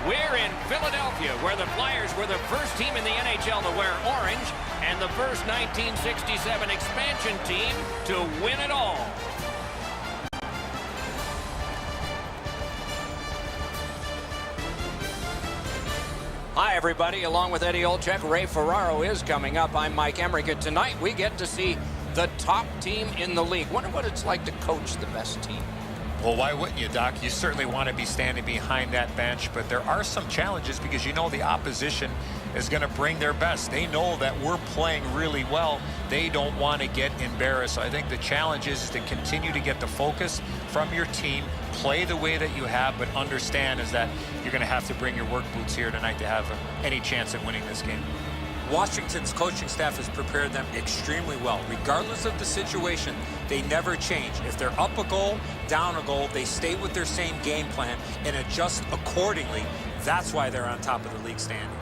We're in Philadelphia, where the Flyers were the first team in the NHL to wear orange and the first 1967 expansion team to win it all. Hi, everybody. Along with Eddie Olczyk, Ray Ferraro is coming up. I'm Mike Emrick, and tonight we get to see the top team in the league. Wonder what it's like to coach the best team. Well, why wouldn't you, Doc? You certainly want to be standing behind that bench, but there are some challenges because you know the opposition is going to bring their best. They know that we're playing really well. They don't want to get embarrassed. So I think the challenge is to continue to get the focus from your team, play the way that you have, but understand is that you're going to have to bring your work boots here tonight to have any chance at winning this game. Washington's coaching staff has prepared them extremely well. Regardless of the situation, they never change. If they're up a goal, down a goal, they stay with their same game plan and adjust accordingly. That's why they're on top of the league standings.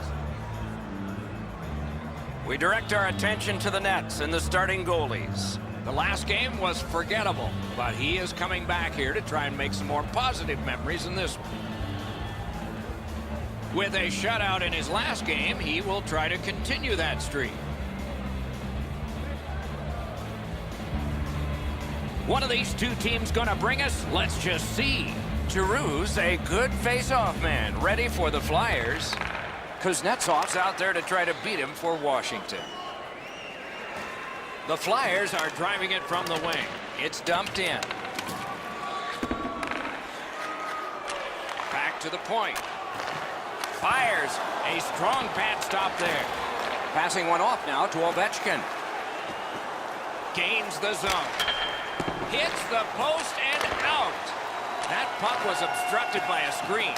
We direct our attention to the Nets and the starting goalies. The last game was forgettable, but he is coming back here to try and make some more positive memories in this one. With a shutout in his last game, he will try to continue that streak. One of these two teams going to bring us? Let's just see. Giroux's a good face-off man, ready for the Flyers. Kuznetsov's out there to try to beat him for Washington. The Flyers are driving it from the wing. It's dumped in. Back to the point. Fires a strong pad stop there. Passing one off now to Ovechkin. Gains the zone. Hits the post and out. That puck was obstructed by a screen.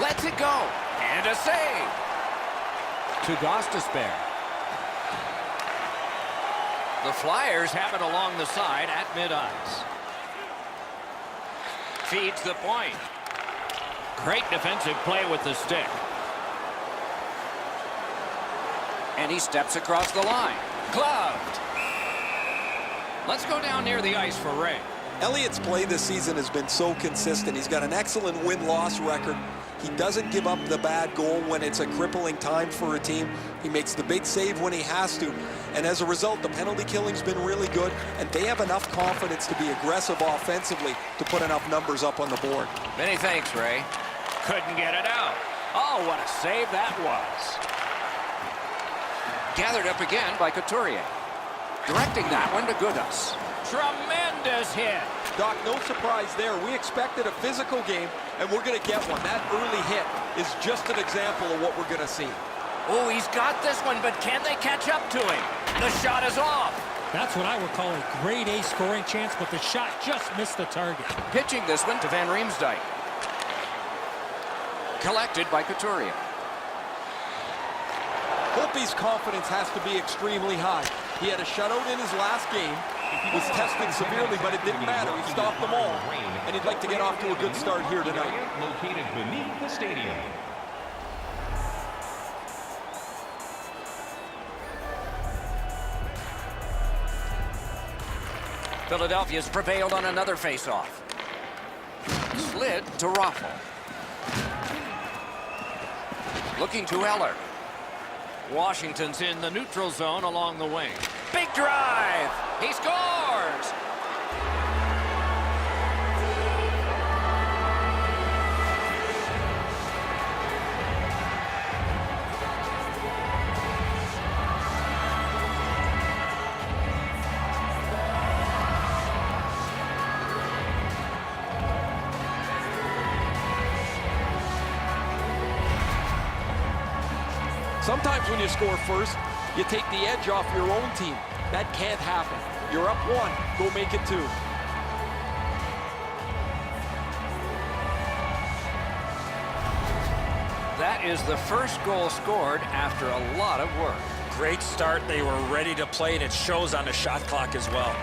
Lets it go. And a save. To Gostisbehere. The Flyers have it along the side at mid-ice. Feeds the point. Great defensive play with the stick. And he steps across the line. Gloved. Let's go down near the ice for Ray. Elliott's play this season has been so consistent. He's got an excellent win-loss record. He doesn't give up the bad goal when it's a crippling time for a team. He makes the big save when he has to. And as a result, the penalty killing's been really good, and they have enough confidence to be aggressive offensively to put enough numbers up on the board. Many thanks, Ray. Couldn't get it out. Oh, what a save that was. Gathered up again by Couturier. Directing that one to Goodas. Tremendous hit. Doc, no surprise there. We expected a physical game, and we're going to get one. That early hit is just an example of what we're going to see. Oh, he's got this one, but can they catch up to him? The shot is off. That's what I would call a grade A scoring chance, but the shot just missed the target. Pitching this one to Van Riemsdyk. Collected by Couturier. Holtby's confidence has to be extremely high. He had a shutout in his last game, was tested severely, but it didn't matter. He stopped them all, and he'd like to get off to a good start here tonight. Located beneath the stadium. Philadelphia's prevailed on another faceoff. Slid to Raffl. Looking to Eller. Washington's in the neutral zone along the wing. Big drive! He scores! Sometimes when you score first, you take the edge off your own team. That can't happen. You're up one, go make it two. That is the first goal scored after a lot of work. Great start. They were ready to play, and it shows on the shot clock as well.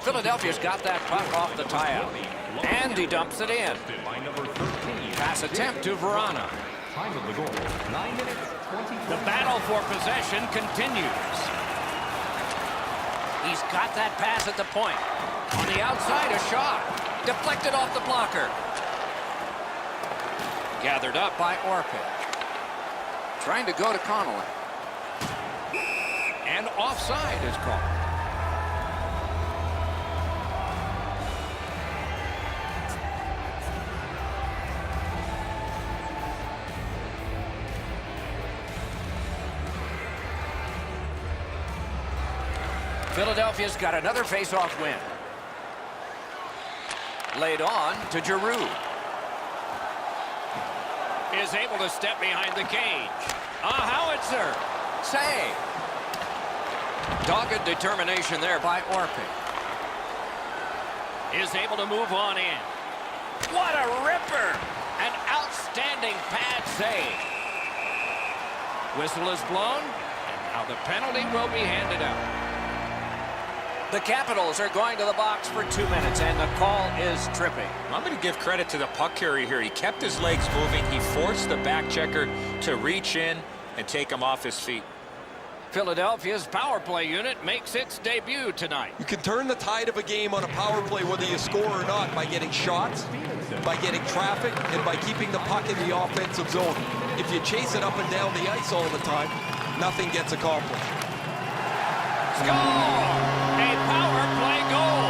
Philadelphia's got that puck off the tie-out. And he dumps it in. Pass attempt to Verana. Time of the goal, 9 minutes, 20. The battle for possession continues. He's got that pass at the point. On the outside, a shot. Deflected off the blocker. Gathered up by Orpik. Trying to go to Connolly. And offside is called. Philadelphia's got another face-off win. Laid on to Giroux. Is able to step behind the cage. A howitzer. Save. Dogged determination there by Orpik. Is able to move on in. What a ripper! An outstanding pad save. Whistle is blown, and now the penalty will be handed out. The Capitals are going to the box for 2 minutes, and the call is tripping. I'm going to give credit to the puck carrier here. He kept his legs moving. He forced the back checker to reach in and take him off his feet. Philadelphia's power play unit makes its debut tonight. You can turn the tide of a game on a power play whether you score or not by getting shots, by getting traffic, and by keeping the puck in the offensive zone. If you chase it up and down the ice all the time, nothing gets accomplished. Score! A power play goal.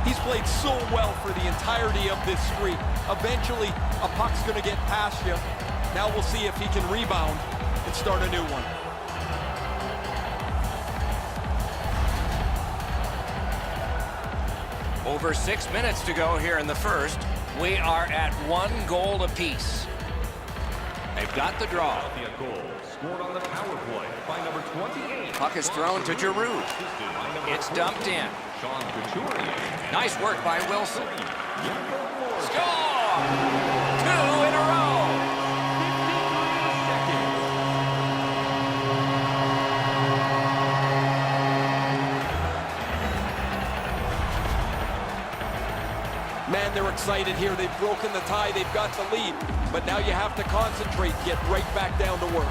He's played so well for the entirety of this streak. Eventually, a puck's going to get past you. Now we'll see if he can rebound and start a new one. Over 6 minutes to go here in the first. We are at 1 goal apiece. They've got the draw. Philadelphia goal scored on the power play by number 28. Puck is thrown to Giroux. It's dumped in. Sean Couturier. Nice work by Wilson. Score! Score! 2 in a row. Man, they're excited here. They've broken the tie. They've got the lead. But now you have to concentrate, get right back down to work.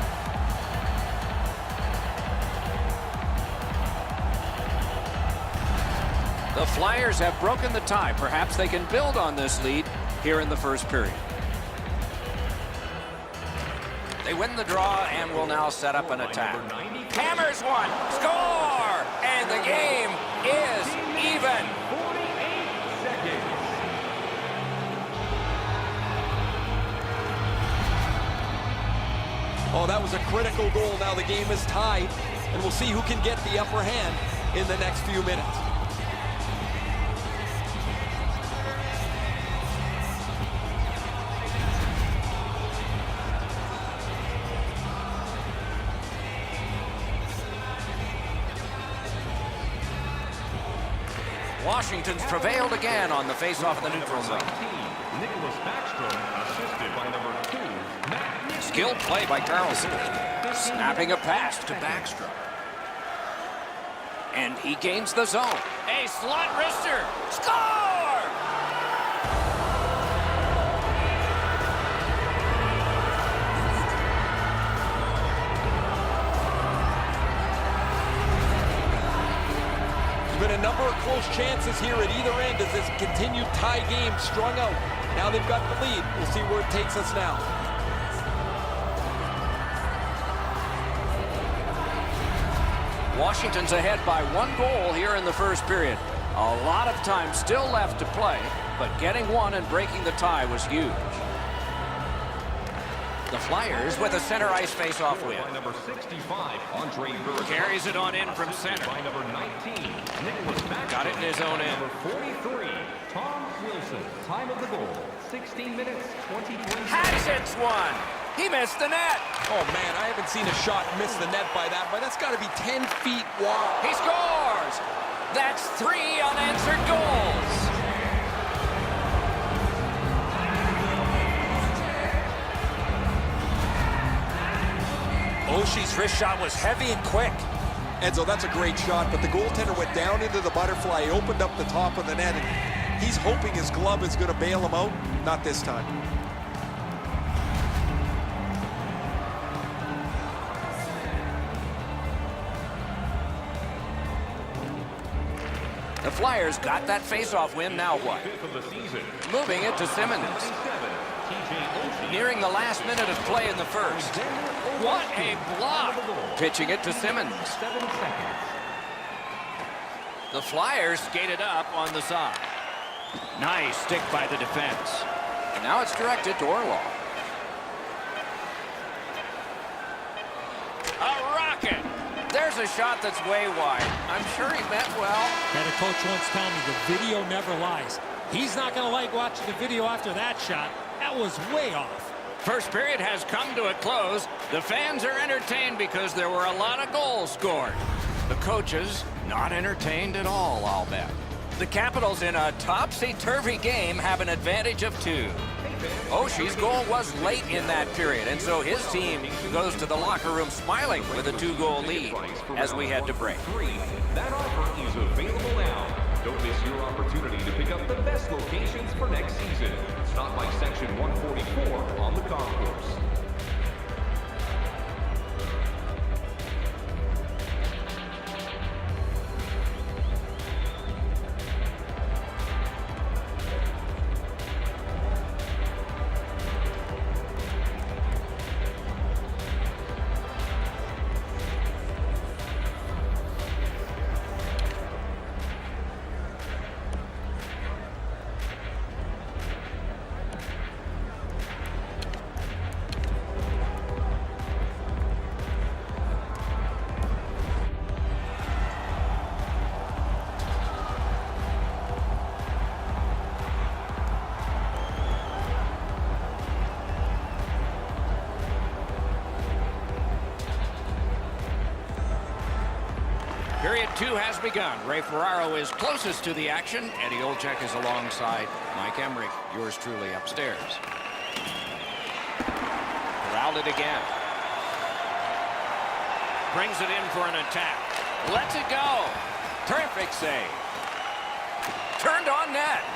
The Flyers have broken the tie. Perhaps they can build on this lead here in the first period. They win the draw and will now set up an attack. Hammers one. Score! And the game is even. 48 seconds. Oh, that was a critical goal. Now the game is tied, and we'll see who can get the upper hand in the next few minutes. Washington's prevailed again on the face-off in the neutral zone. Nicholas Backstrom, assisted by number 2, Matt. Skilled play by Carlson. Snapping a pass to Backstrom. And he gains the zone. A slot wrister. Score! There's been a number of close chances here at either end as this continued tie game strung out. Now they've got the lead. We'll see where it takes us now. Washington's ahead by 1 goal here in the first period. A lot of time still left to play, but getting one and breaking the tie was huge. The Flyers with a center ice face-off win. By number 65, Andre Berg. Carries it on in from center. By number 19, Nicholas Backstrom. Got it in his own end. Number 43, Tom Wilson. Time of the goal, 16 minutes, 23 seconds. Hatchet's one. He missed the net. Oh, man, I haven't seen a shot miss the net by that, but that's got to be 10 feet wide. He scores. That's 3 unanswered goals. Oshie's wrist shot was heavy and quick. Enzo, that's a great shot, but the goaltender went down into the butterfly. He opened up the top of the net, and he's hoping his glove is going to bail him out. Not this time. The Flyers got that face-off win. Now what? Moving it to Simmons. Nearing the last minute of play in the first. What a block! Pitching it to Simmons. The Flyers skated up on the side. Nice stick by the defense. And now it's directed to Orlov. A rocket! There's a shot that's way wide. I'm sure he meant well. Had a coach once tell me the video never lies. He's not going to like watching the video after that shot. That was way off. First period has come to a close. The fans are entertained because there were a lot of goals scored. The coaches not entertained at all, I'll bet. The Capitals in a topsy-turvy game have an advantage of 2. Oshie's goal was late in that period, and so his team goes to the locker room smiling with a 2-goal lead as we head to break. That offer is available now. Don't miss your opportunity to pick up the best locations for next season. Stop by section 144 on the concourse. Period 2 has begun. Ray Ferraro is closest to the action. Eddie Olczyk is alongside Mike Emmerich, yours truly, upstairs. Corralled it again. Brings it in for an attack. Lets it go. Terrific save. Turned on net.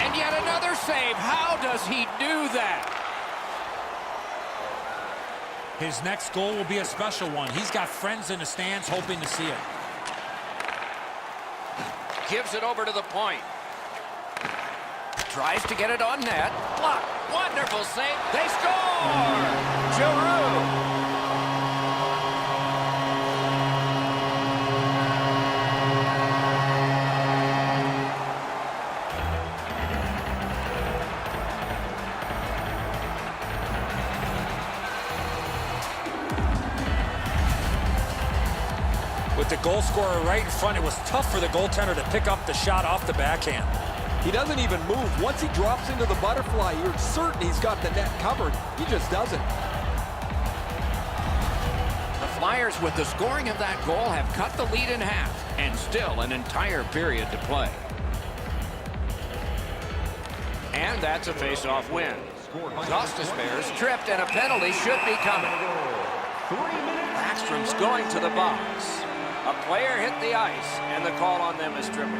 And yet another save. How does he do that? His next goal will be a special one. He's got friends in the stands hoping to see it. Gives it over to the point. Tries to get it on net. Block. Wonderful save. They score! Giroux. With the goal scorer right in front, it was tough for the goaltender to pick up the shot off the backhand. He doesn't even move. Once he drops into the butterfly, you're certain he's got the net covered. He just doesn't. The Flyers, with the scoring of that goal, have cut the lead in half, and still an entire period to play. And that's a face-off win. Justice Bears tripped, and a penalty should be coming. Backstrom's going to the box. A player hit the ice, and the call on them is tripping.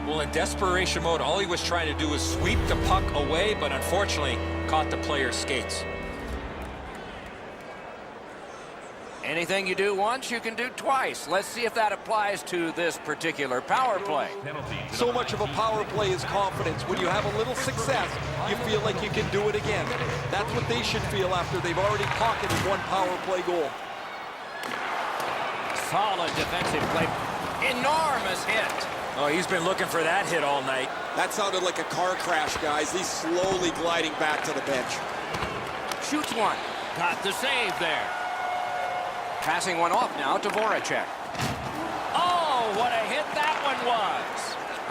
Well, in desperation mode, all he was trying to do was sweep the puck away, but unfortunately caught the player's skates. Anything you do once, you can do twice. Let's see if that applies to this particular power play. So much of a power play is confidence. When you have a little success, you feel like you can do it again. That's what they should feel after they've already pocketed one power play goal. Solid defensive play. Enormous hit. Oh, he's been looking for that hit all night. That sounded like a car crash, guys. He's slowly gliding back to the bench. Shoots one. Got the save there. Passing one off now to Voracek. Oh, what a hit that one was.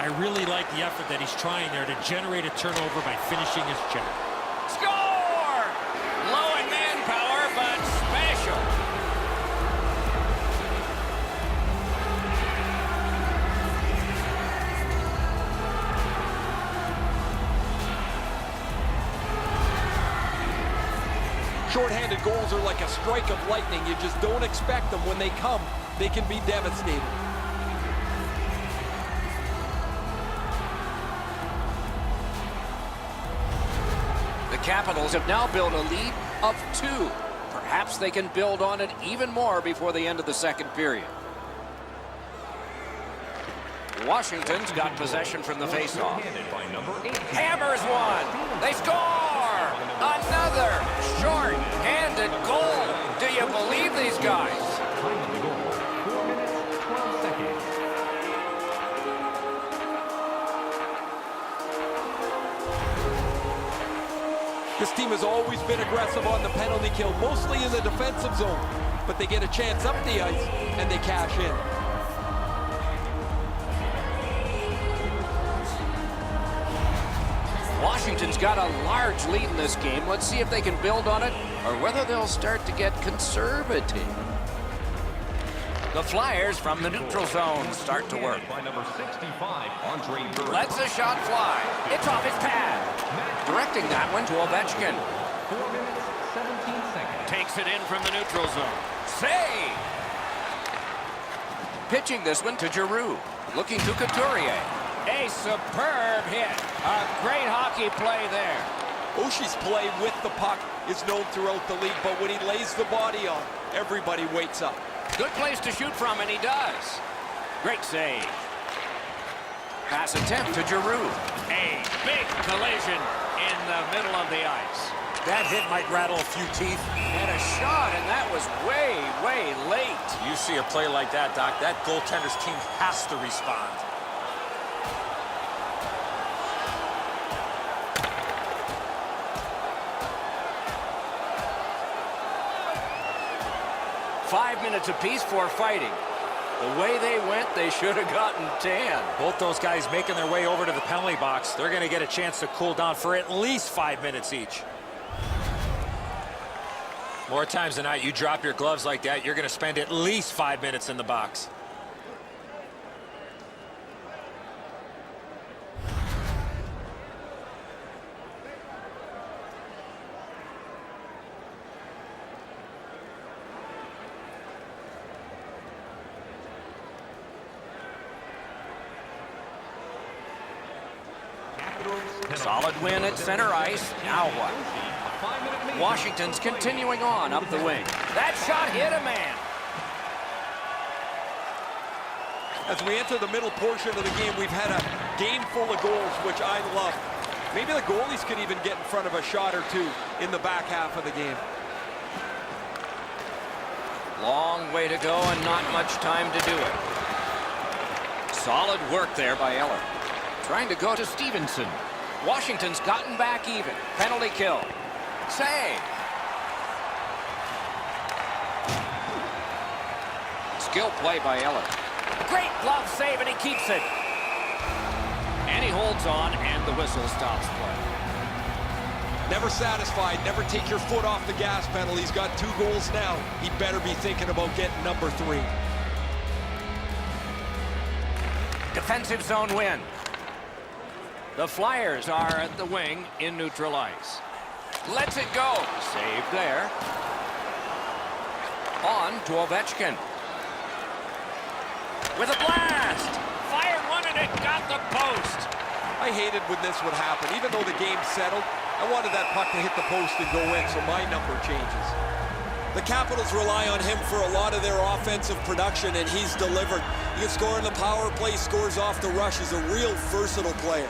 I really like the effort that he's trying there to generate a turnover by finishing his check. Score! Low in manpower, but special. Short-handed goals are like a strike of lightning. You just don't expect them. When they come, they can be devastating. The Capitals have now built a lead of 2. Perhaps they can build on it even more before the end of the second period. Washington's got possession from the faceoff. Hammers one. They score! Another short-handed goal. Do you believe these guys? Time of the goal, 4 minutes, 12 seconds. This team has always been aggressive on the penalty kill, mostly in the defensive zone. But they get a chance up the ice, and they cash in. Washington's got a large lead in this game. Let's see if they can build on it or whether they'll start to get conservative. The Flyers from the neutral zone start to work. By number 65, Andre Berg. Lets a shot fly. It's off his pad. Directing that one to Ovechkin. 4 minutes, 17 seconds. Takes it in from the neutral zone. Save! Pitching this one to Giroux. Looking to Couturier. A superb hit. A great hockey play there. Oshie's play with the puck is known throughout the league, but when he lays the body on, everybody wakes up. Good place to shoot from, and he does. Great save. Pass attempt to Giroux. A big collision in the middle of the ice. That hit might rattle a few teeth. And a shot, and that was way, way late. You see a play like that, Doc, that goaltender's team has to respond. Five minutes apiece for fighting. The way they went, they should have gotten 10. Both those guys making their way over to the penalty box. They're going to get a chance to cool down for at least 5 minutes each. More times than not, you drop your gloves like that, you're going to spend at least 5 minutes in the box. Solid win at center ice. Now what? Washington's continuing on up the wing. That shot hit a man. As we enter the middle portion of the game, we've had a game full of goals, which I love. Maybe the goalies could even get in front of a shot or two in the back half of the game. Long way to go and not much time to do it. Solid work there by Eller. Trying to go to Stevenson. Washington's gotten back even. Penalty kill. Save. Skill play by Eller. Great glove save, and he keeps it. And he holds on, and the whistle stops play. Never satisfied. Never take your foot off the gas pedal. He's got 2 goals now. He better be thinking about getting number 3. Defensive zone win. The Flyers are at the wing in neutral ice. Lets it go. Saved there. On to Ovechkin. With a blast. Fired one and it got the post. I hated when this would happen. Even though the game's settled, I wanted that puck to hit the post and go in, so my number changes. The Capitals rely on him for a lot of their offensive production, and he's delivered. He can score in the power play, scores off the rush. He's a real versatile player.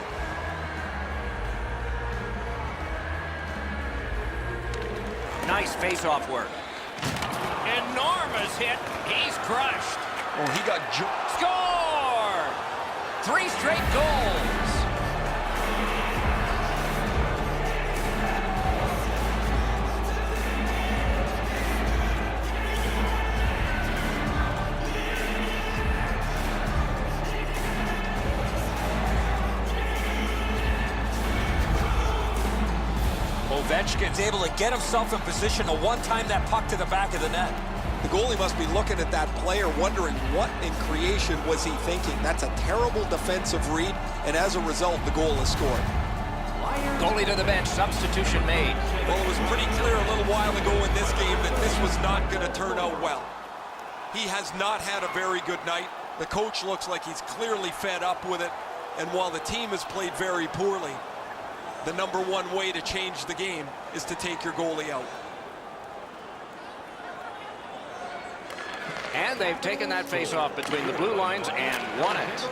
Nice face-off work. Enormous hit. He's crushed. Oh, he got... Score! 3 straight goals. Ovechkin's able to get himself in position to one-time that puck to the back of the net. The goalie must be looking at that player, wondering what in creation was he thinking. That's a terrible defensive read, and as a result, the goal is scored. Goalie to the bench, substitution made. Well, it was pretty clear a little while ago in this game that this was not going to turn out well. He has not had a very good night. The coach looks like he's clearly fed up with it. And while the team has played very poorly, the #1 way to change the game is to take your goalie out. And they've taken that face-off between the blue lines and won it.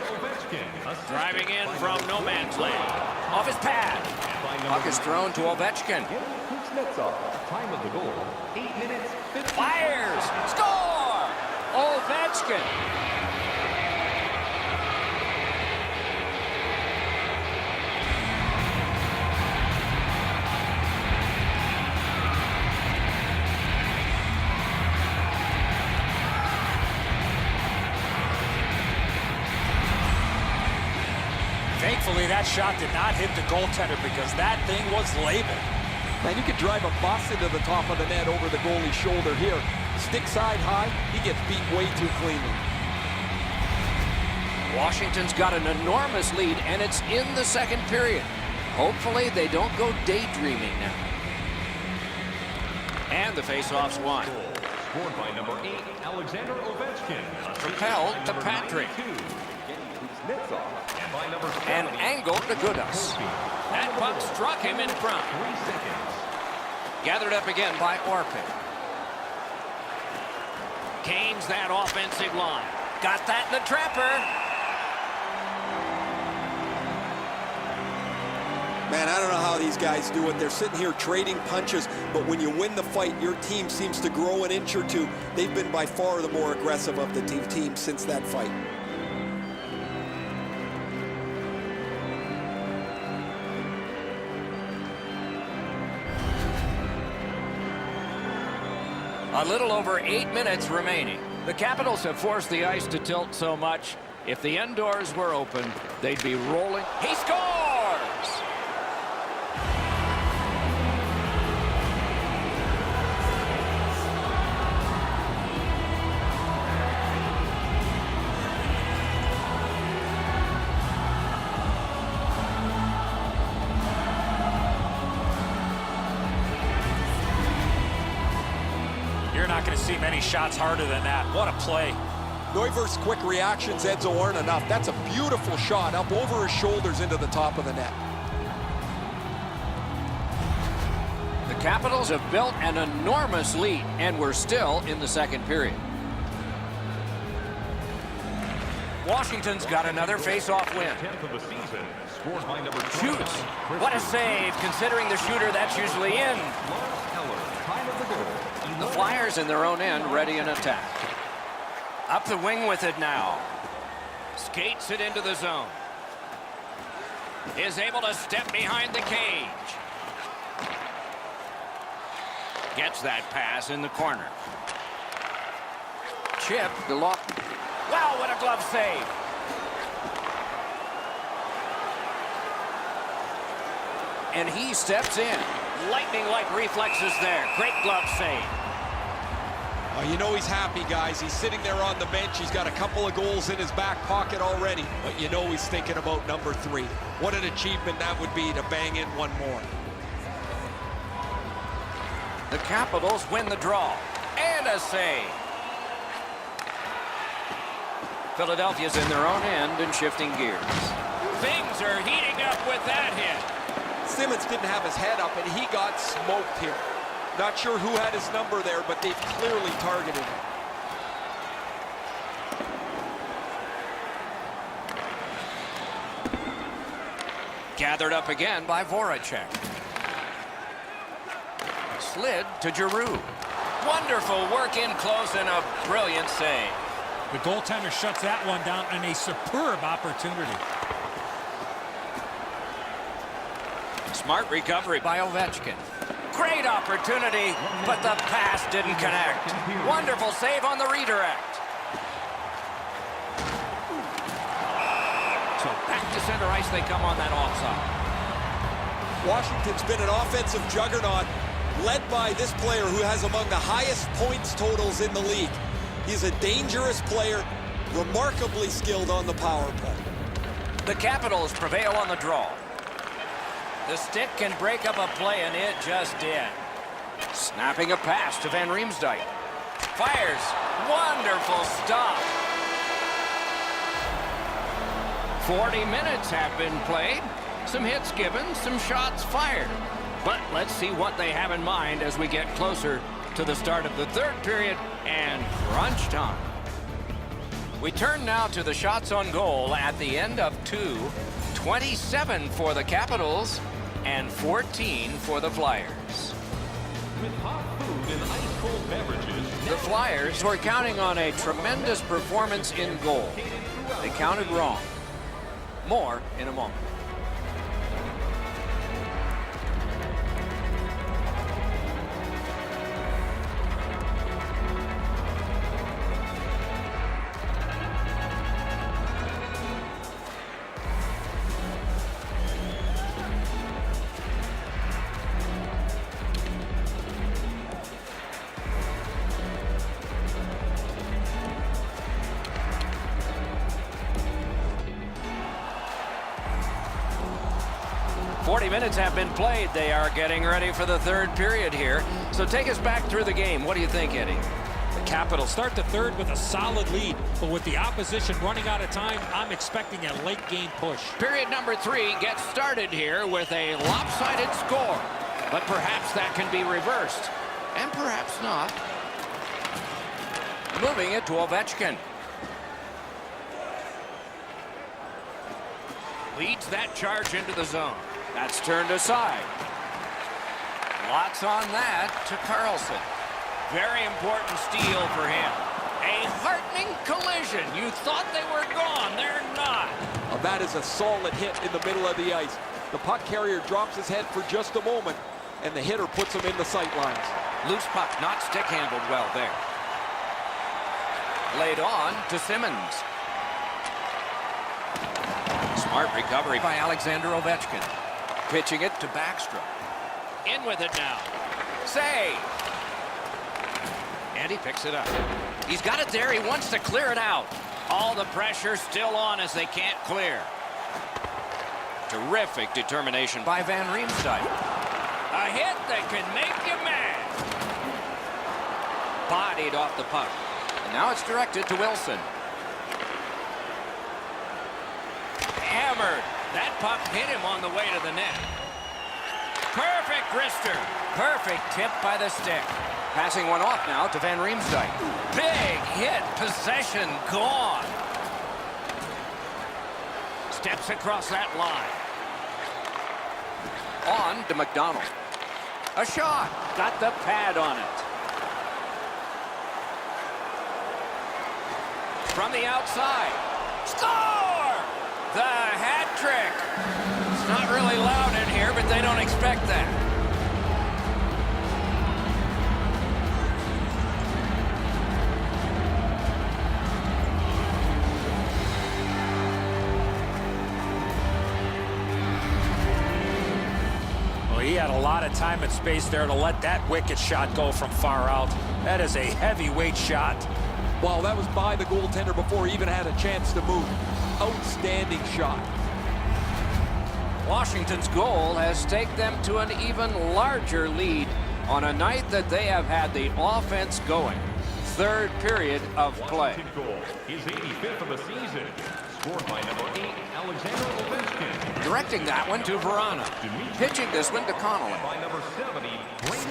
Driving in from no man's land. Off his pad. Puck is thrown to Ovechkin. Time of the goal, 8 minutes, 50. Fires! Score! Ovechkin! Thankfully, that shot did not hit the goaltender because that thing was labeled. Man, you could drive a bus into the top of the net over the goalie's shoulder here. Stick side high, he gets beat way too cleanly. Washington's got an enormous lead, and it's in the second period. Hopefully, they don't go daydreaming now. And the face-off's won. Scored by number 8, Alexander Ovechkin. Propelled to Patrick. And angled to Gudas. That puck struck him in front. 3 seconds. Gathered up again by Orpik. Gains that offensive line. Got that in the trapper. Man, I don't know how these guys do it. They're sitting here trading punches, but when you win the fight, your team seems to grow an inch or two. They've been by far the more aggressive of the two teams since that fight. A little over 8 minutes remaining. The Capitals have forced the ice to tilt so much. If the end doors were open, they'd be rolling. He scores! You're not going to see many shots harder than that. What a play. Neuvirth's quick reactions, Edzo, aren't enough. That's a beautiful shot up over his shoulders into the top of the net. The Capitals have built an enormous lead, and we're still in the second period. Washington's got another face-off win. 10th of the season. Scored by number 12. Shoots. What a save, considering the shooter that's usually in. Time of the goal. The Flyers in their own end, ready in attack. Up the wing with it now. Skates it into the zone. Is able to step behind the cage. Gets that pass in the corner. Chip to Lawton. Wow, what a glove save. And he steps in. Lightning-like reflexes there. Great glove save. You know he's happy, guys. He's sitting there on the bench. He's got a couple of goals in his back pocket already. But you know he's thinking about number 3. What an achievement that would be to bang in one more. The Capitals win the draw. And a save. Philadelphia's in their own end and shifting gears. Things are heating up with that hit. Simmons didn't have his head up, and he got smoked here. Not sure who had his number there, but they've clearly targeted him. Gathered up again by Voracek. Slid to Giroux. Wonderful work in close and a brilliant save. The goaltender shuts that one down on a superb opportunity. Smart recovery by Ovechkin. Great opportunity, but the pass didn't connect. Wonderful save on the redirect. So back to center ice they come on that offside. Washington's been an offensive juggernaut, led by this player who has among the highest points totals in the league. He's a dangerous player, remarkably skilled on the power play. The Capitals prevail on the draw. The stick can break up a play, and it just did. Snapping a pass to Van Riemsdyk. Fires. Wonderful stop. 40 minutes have been played. Some hits given, some shots fired. But let's see what they have in mind as we get closer to the start of the third period and crunch time. We turn now to the shots on goal at the end of 2. 27 for the Capitals and 14 for the Flyers. With hot food and ice-cold beverages. The Flyers were counting on a tremendous performance in goal. They counted wrong. More in a moment. Minutes have been played. They are getting ready for the third period here. So take us back through the game. What do you think, Eddie? The Capitals start the third with a solid lead, but with the opposition running out of time, I'm expecting a late game push. Period number 3 gets started here with a lopsided score. But perhaps that can be reversed. And perhaps not. Moving it to Ovechkin. Leads that charge into the zone. That's turned aside. Lots on that to Carlson. Very important steal for him. A heartening collision. You thought they were gone. They're not. Well, that is a solid hit in the middle of the ice. The puck carrier drops his head for just a moment, and the hitter puts him in the sight lines. Loose puck, not stick handled well there. Laid on to Simmons. Smart recovery by Alexander Ovechkin. Pitching it to Backstrom. In with it now. Save. And he picks it up. He's got it there. He wants to clear it out. All the pressure still on as they can't clear. Terrific determination by Van Riemsdyk. A hit that can make you mad. Bodied off the puck. And now it's directed to Wilson. Hammered. That puck hit him on the way to the net. Perfect wrister. Perfect tip by the stick. Passing one off now to Van Riemsdyk. Big hit. Possession gone. Steps across that line. On to McDonald. A shot. Got the pad on it. From the outside. Score! The hat trick. It's not really loud in here, but they don't expect that. Well, he had a lot of time and space there to let that wicked shot go from far out. That is a heavyweight shot. Well, that was by the goaltender before he even had a chance to move. Outstanding shot. Washington's goal has taken them to an even larger lead on a night that they have had the offense going. Third period of play. Washington goal, his 85th of the season. Scored by number 8, Alexander Ovechkin. Directing that one to Verana. Pitching this one to Connolly. By number 70,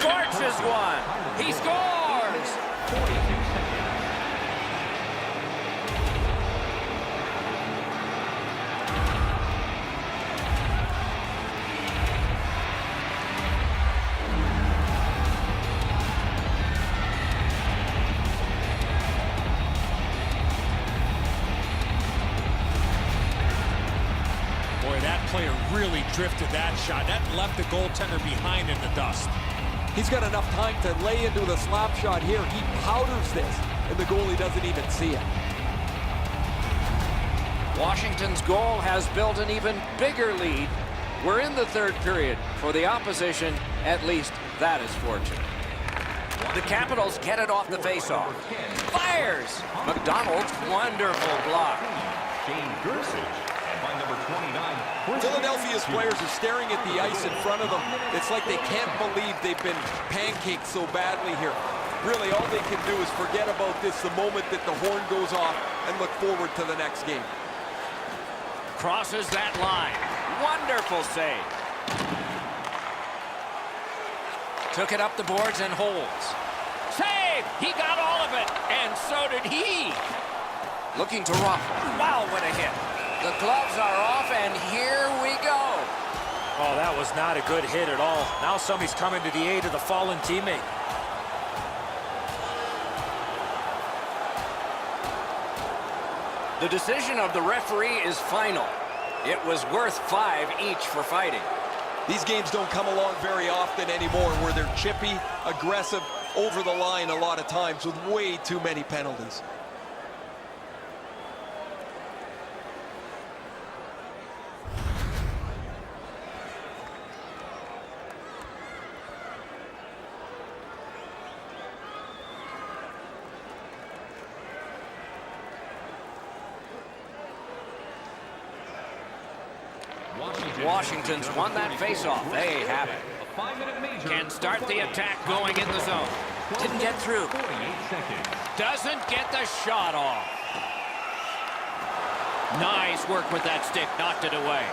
Scorches one. He scores! 42 seconds. Player really drifted that shot. That left the goaltender behind in the dust. He's got enough time to lay into the slap shot here. He powders this, and the goalie doesn't even see it. Washington's goal has built an even bigger lead. We're in the third period. For the opposition, at least that is fortunate. The Capitals get it off the faceoff. Fires! McDonald's wonderful block. Shane Gersich. And by number 29. Philadelphia's players are staring at the ice in front of them. It's like they can't believe they've been pancaked so badly here. Really, all they can do is forget about this the moment that the horn goes off and look forward to the next game. Crosses that line. Wonderful save. Took it up the boards and holds. Save! He got all of it, and so did he. Looking to ruffle. Wow, what a hit. The gloves are off, and here we go. Oh, that was not a good hit at all. Now somebody's coming to the aid of the fallen teammate. The decision of the referee is final. It was worth 5 each for fighting. These games don't come along very often anymore where they're chippy, aggressive, over the line a lot of times with way too many penalties. Washington's won that faceoff. They have it. A 5-minute major. Can start the attack going in the zone. Didn't get through. 48 seconds. Doesn't get the shot off. Nice work with that stick. Knocked it away.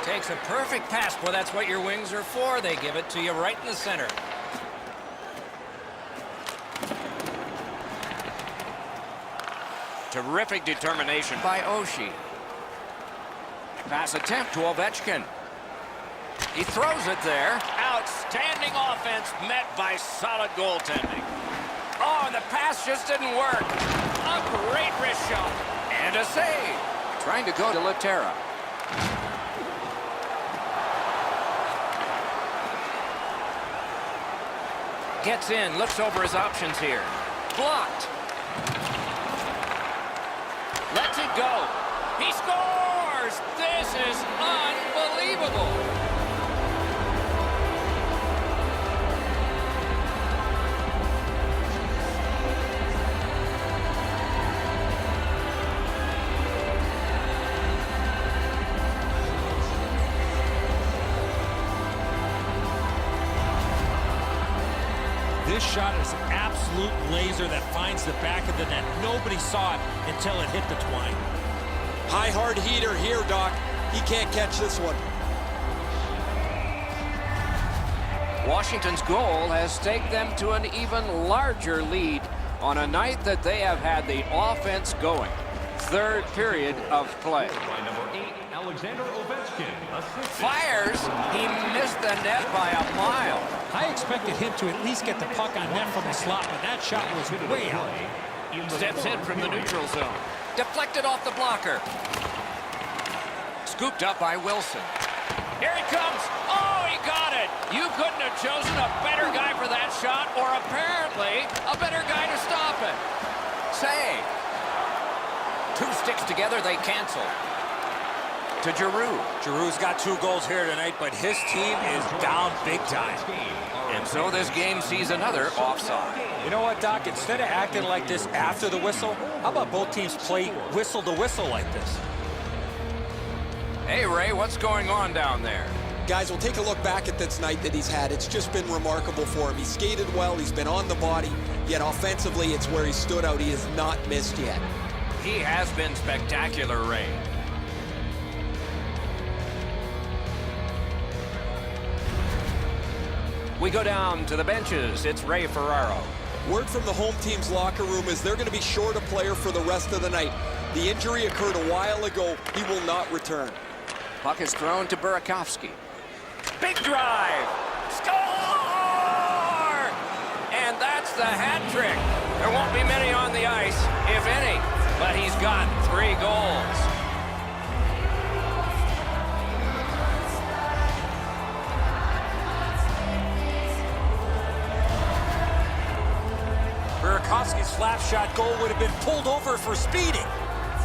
Takes a perfect pass. Well, that's what your wings are for. They give it to you right in the center. Terrific determination by Oshie. Pass attempt to Ovechkin. He throws it there. Outstanding offense met by solid goaltending. Oh, and the pass just didn't work. A great wrist shot. And a save. Trying to go to Laterra. Gets in, looks over his options here. Blocked. Lets it go. He scores! This is unbelievable. This shot is an absolute laser that finds the back of the net. Nobody saw it until it hit the twine. High hard heater here, Doc. He can't catch this one. Washington's goal has taken them to an even larger lead on a night that they have had the offense going. Third period of play. By number 8, Alexander Ovechkin. Fires. He missed the net by a mile. I expected him to at least get the puck on net from the slot, but that shot was way out. Steps in from the neutral zone. Deflected off the blocker. Scooped up by Wilson. Here he comes. Oh, he got it. You couldn't have chosen a better guy for that shot, or apparently a better guy to stop it. Save. 2 sticks together, they cancel. To Giroux. Giroux's got 2 goals here tonight, but his team is down big time. And so this game sees another offside. You know what, Doc? Instead of acting like this after the whistle, how about both teams play whistle to whistle like this? Hey, Ray, what's going on down there? Guys, we'll take a look back at this night that he's had. It's just been remarkable for him. He skated well. He's been on the body. Yet offensively, it's where he stood out. He has not missed yet. He has been spectacular, Ray. We go down to the benches. It's Ray Ferraro. Word from the home team's locker room is they're going to be short a player for the rest of the night. The injury occurred a while ago. He will not return. Puck is thrown to Burakovsky. Big drive. Score! And that's the hat trick. There won't be many on the ice, if any, but he's got 3 goals. Burakovsky's slap shot goal would have been pulled over for speeding.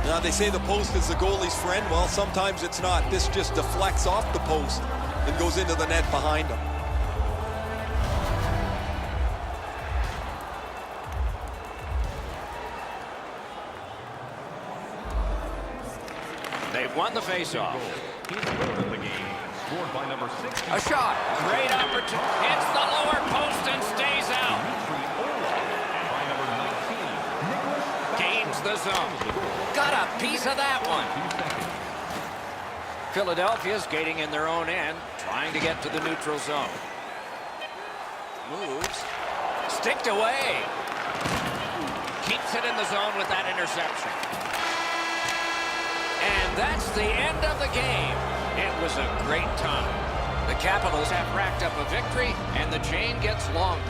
Now, they say the post is the goalie's friend. Well, sometimes it's not. This just deflects off the post and goes into the net behind him. won the faceoff. His goal in the game, scored by number 6. A shot. Great opportunity. Hits the lower post and stays out. And by number 19, Gains the zone. Got a piece of that one. Philadelphia skating in their own end, trying to get to the neutral zone. Moves. Sticked away. Keeps it in the zone with that interception. And that's the end of the game. It was a great time. The Capitals have racked up a victory, and the chain gets longer.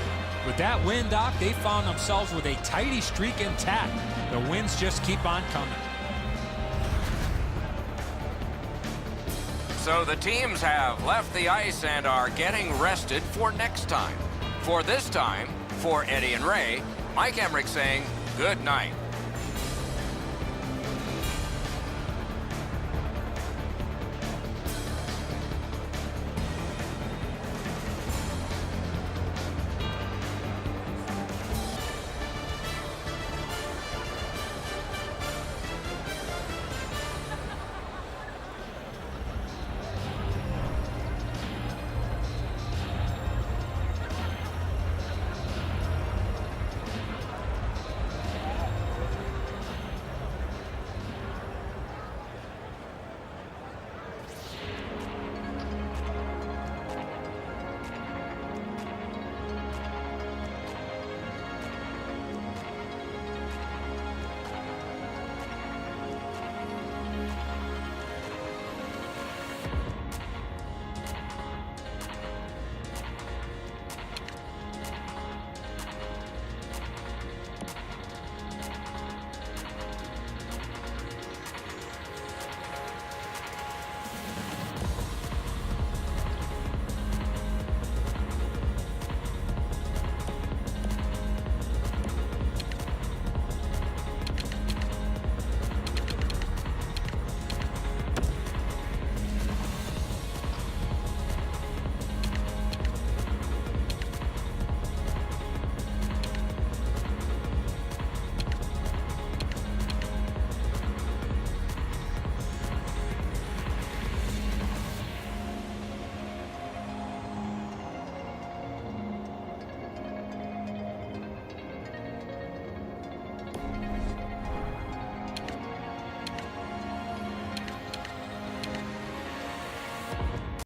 With that win, Doc, they found themselves with a tidy streak intact. The wins just keep on coming. So the teams have left the ice and are getting rested for next time. For this time, for Eddie and Ray, Mike Emmerich saying good night.